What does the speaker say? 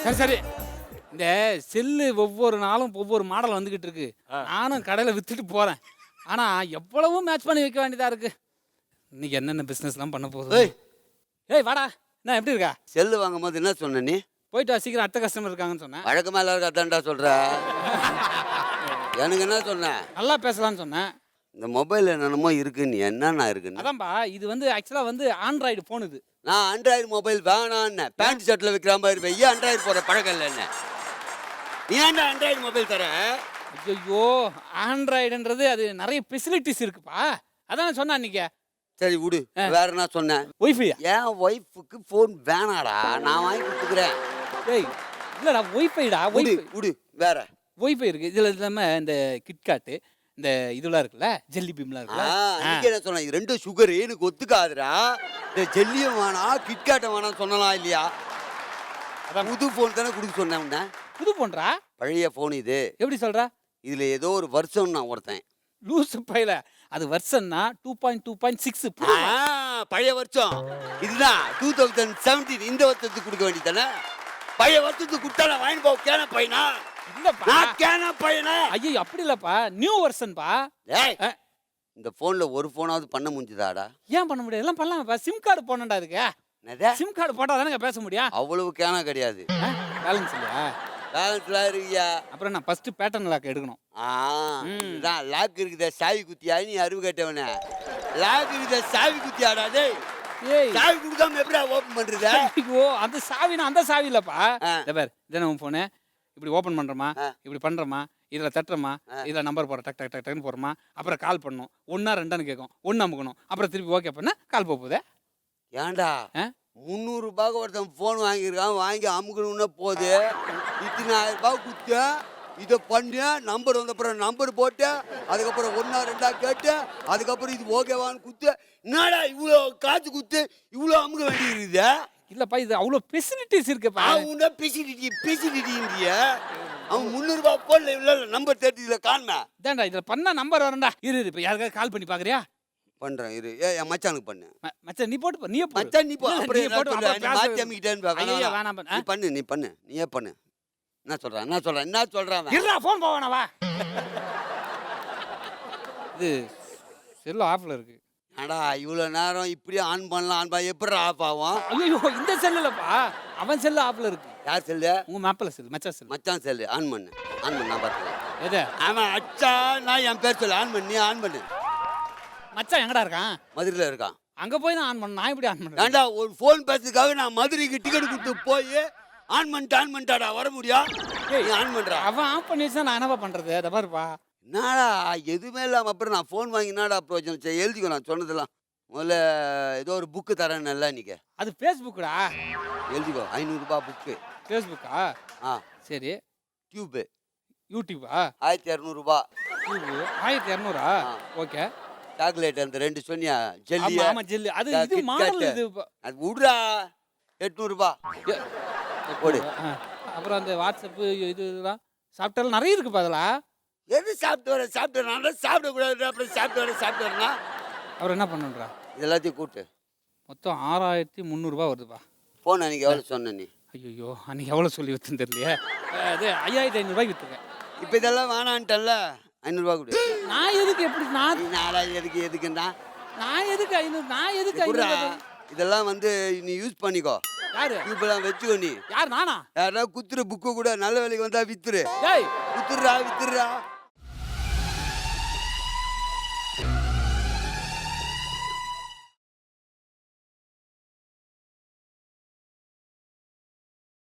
சரி சரி. இந்த செல்லு ஒவ்வொரு நாளும் ஒவ்வொரு மாடல் வந்துகிட்டு இருக்கு. நானும் கடையில் வித்துட்டு போறேன். ஆனா எவ்வளவோ மேட்ச் பண்ணி வைக்க வேண்டியதா இருக்கு. இன்னைக்கு என்னென்ன பிசினஸ்லாம் பண்ண போகுது? ஏய் வாடா, என்ன எப்படி இருக்கா? செல்லு வாங்கும் போது என்ன சொன்ன நீ? போயிட்டு வா, சீக்கிரம் அடுத்த கஸ்டமர் இருக்காங்கன்னு சொன்னேன். வழக்கமா எல்லாருக்கும் அதான்டா சொல்ற. எனக்கு என்ன சொன்னேன்? நல்லா பேசலாம்னு சொன்னேன். இந்த மொபைல் என்னென்னமோ இருக்கு, நீ என்னன்னா இருக்குன்னு. அதான்பா, இது வந்து ஆக்சுவலா வந்து ஆண்ட்ராய்டு போன் இது. நான் ஆண்ட்ராய்டு மொபைல் வேணான்னு பேண்ட் ஷர்ட்ல விற்கிற மாதிரி இருப்பேன். ஏன் ஆண்ட்ராய்டு போற பழக்கம் இல்லை என்ன? நீ ஏன்டா ஆண்ட்ராய்டு மொபைல் தர? ஐயோ, ஆண்ட்ராய்டுன்றது அது நிறைய ஃபெசிலிட்டிஸ் இருக்குப்பா. அதான் சொன்னேன் அன்னைக்கு. சரி விடு, வேற என்ன சொன்னேன்? ஒய்ஃபையா? என் ஒய்ஃபுக்கு ஃபோன் வேணாடா, நான் வாங்கி கொடுத்துக்கிறேன். ஏய் இல்லடா, ஒய்ஃபைடா. விடு விடு, வேற ஒய்ஃபை இருக்கு. இதுல இல்லாம இந்த கிட்காட்டு, இந்த இதெல்லாம் இருக்குல்ல, ஜெல்லி பீம்லாம் இருக்குல்ல. அன்னைக்கு என்ன சொன்னேன்? இது ரெண்டும் சுகர், எனக்கு ஒத்துக்காதுடா. இந்த ஜெல்லியும் வேணாம், கிட்காட்டும் வேணாம் சொன்னலாம் இல்லையா? அதான் புது ஃபோன் தானே கொடுக்க சொன்னேன் உன்ன. புது போன்றா? பழைய ஃபோன் இது. எப்படி சொல்ற? இதுல ஏதோ ஒரு வருஷம் நான் ஒருத்தன் லூசு பையில. அது வருஷம்னா 2.2.6 பழைய வருஷம். இதுதான் 2017. இந்த வருஷத்துக்கு கொடுக்க வேண்டியதானே? பழைய வருஷத்துக்கு கொடுத்தா நான் வாங்கி போக கேன பையனா? இல்லப்பா, நான் கேன பையனா? ஐயோ அப்படி இல்லப்பா, நியூ வெர்ஷன்பா. ஏய், இந்த போன்ல ஒரு போனாவது பண்ண முடிஞ்சுதாடா? ஏன் பண்ண முடியாது? எல்லாம் பண்ணலாம்ப்பா. சிம் கார்டு போனடா இருக்கு. சிம் கார்டு போட்டா தானே பேச முடியும். அவ்வளவு கேனா கிடையாது. பேலன்ஸ் இல்லையா? பேலன்ஸ்லாம் இருக்கியா? அப்புறம் நான் ஃபர்ஸ்ட் பேட்டர்ன் லாக் எடுக்கணும். இதுதான் லாக் இருக்குதா? சாவி குத்தியா? நீ அறிவு கேட்டவன. லாக் இருக்குதா? சாவி குத்தியாடா? டேய், ஏய் சாவி கொடுக்காம எப்படிடா ஓபன் பண்றது? ஐயோ, அந்த சாவினா அந்த சாவி இல்லப்பா. பார், இதானே உன் போனு. இப்படி ஓபன் பண்றோமா, இப்படி பண்றோமா, இதுல தட்டுறோமா, இதுல நம்பர் போற டக் டக் டக் டக்னு போறோமா, அப்புறம் கால் பண்ணணும். 1 2 கேட்கும். 1 அமுக்கணும். அப்புறம் திருப்பி ஓகே பண்ணா கால் போகுது. ஏன்டா 300 ரூபாய்க்கு ஒருத்தன் போன் வாங்கியிருக்கான், வாங்கி அமுக்கணும்னா போகுது. 10,000 ரூபாய் குத்து இதை பண்ணு, நம்பர் வந்த அப்புறம் நம்பர் போட்டு, அதுக்கப்புறம் 1 2 கேட்டு, அதுக்கப்புறம் இது ஓகேவான்னு குத்து. என்னடா இவ்வளோ காசு குத்து இவ்வளோ அமுக்க வேண்டி இருக்குது? இல்லப்பா, இது அவ்வளோ ஃபெசிலிட்டிஸ் இருக்குப்பா. அவன் பேசிட்டின்றிய அவன் 300 ரூபாய் போன்ல இல்லை நம்பர் 30 காணுமே. இதான்டா இதில் பண்ணா நம்பர் வரண்டா. இரு இப்போ யாருக்காவது கால் பண்ணி பார்க்குறியா? பண்றேன் இரு. என் மச்சானுக்கு பண்ணு. மச்சான் நீ போட்டு, நீயே போடு. மச்சான் நீ போ. நீ அப்புறம் போட்டு மாத்தி அமிக்கிட்டேன்னு ஐயா வேணாம். நீ பண்ணு, நீ பண்ணு, நீயே பண்ணு. என்ன சொல்றான்? இருடா, ஃபோன் போவானா வா. இது செல் ஆஃப்ல இருக்கு. அடா இவ்வளோ நேரம் இப்படியே ஆன் பண்ணலாம் எப்படி ஆஃப் ஆகும்? ஐயோ, இந்த செல் இல்லப்பா, அவன் செல் ஆஃப்ல இருக்கு. யார் செல்லு? உங்க மாப்பிள்ள செல், மச்சான் செல். மச்சான் செல்லு ஆன் பண்ணு. நான் பார்த்துக்கிறேன். எது? ஆமாம் அச்சா, நான் என் பேர் சொல்லு. ஆன் பண்ணு, நீ ஆன் பண்ணு. மச்சான் எங்கடா இருக்கான்? மதுரையில் இருக்கான். அங்க போய் நான் ஆன் பண்ண. நான் எப்படி ஆன் பண்ணுறேன்? ஏண்டா ஒரு ஃபோன் பேசுறதுக்காக நான் மதுரைக்கு டிக்கெட் கொடுத்து போய் ஆன் பண்ணிட்டாடா வர முடியும்? நீ ஆன் பண்ணுறா. அவன் ஆன் பண்ணி வச்சா நான் என்னப்பா பண்றது? அதை பாருப்பா. என்னடா எதுவுமே இல்லாமல் அப்புறம் நான் ஃபோன் வாங்கினாடா அப்புறம் சரி எழுதிக்கோ. நான் சொன்னதெல்லாம் முதல்ல ஏதோ ஒரு புக்கு தரேன் நல்லா. இன்னைக்கு அது ஃபேஸ்புக்குடா. எழுதிக்கோ. 500 ரூபாய் புக்கு. ஃபேஸ்புக்கா? சரி. டியூப்பு யூடியூபா? 1200 ரூபாய். டியூபு 1200. ஓகே. சாக்லேட் அந்த 2 சொன்னியா ஜெல்லி? ஆமா ஜெல்லி. அது இது மாடல். இது அது விடுறா. 800 ரூபாய் போடு. அப்புறம் அந்த வாட்ஸ்அப் இதெல்லாம் சாப்பிட்டாலும் நிறைய இருக்குப்பா அதெல்லாம். எது சாப்பிட்டு வரேன் சாப்பிடக்கூடாது. அப்புறம் சாப்பிட்டு வரேன்னா அவர் என்ன பண்ணுன்றா? இது எல்லாத்தையும் கூட்டு மொத்தம் 6300 ரூபாய் வருதுப்பா. ஃபோன் அன்றைக்கி எவ்வளோ சொன்ன நீ? ஐயோ, அன்றைக்கி எவ்வளோ சொல்லி விற்றுன்னு தெரியலையே. அது 5500 ரூபாய்க்கு விற்றுருக்கேன். இப்போ இதெல்லாம் வேணான்ட்டல்ல, 500 ரூபா கொடு. நான் எதுக்கு? எப்படி நான் எதுக்குன்னா நான் எதுக்கு 500? நான் எதுக்கு 500? இதெல்லாம் வந்து நீ யூஸ் பண்ணிக்கோ. யாரு? இப்பெல்லாம் வச்சுக்கோ. நீ யார்? நானா? யாராவது குத்துரு புக்கு கூட நல்ல வேலைக்கு வந்தா வித்துரு. ஏய் வித்துடுறா.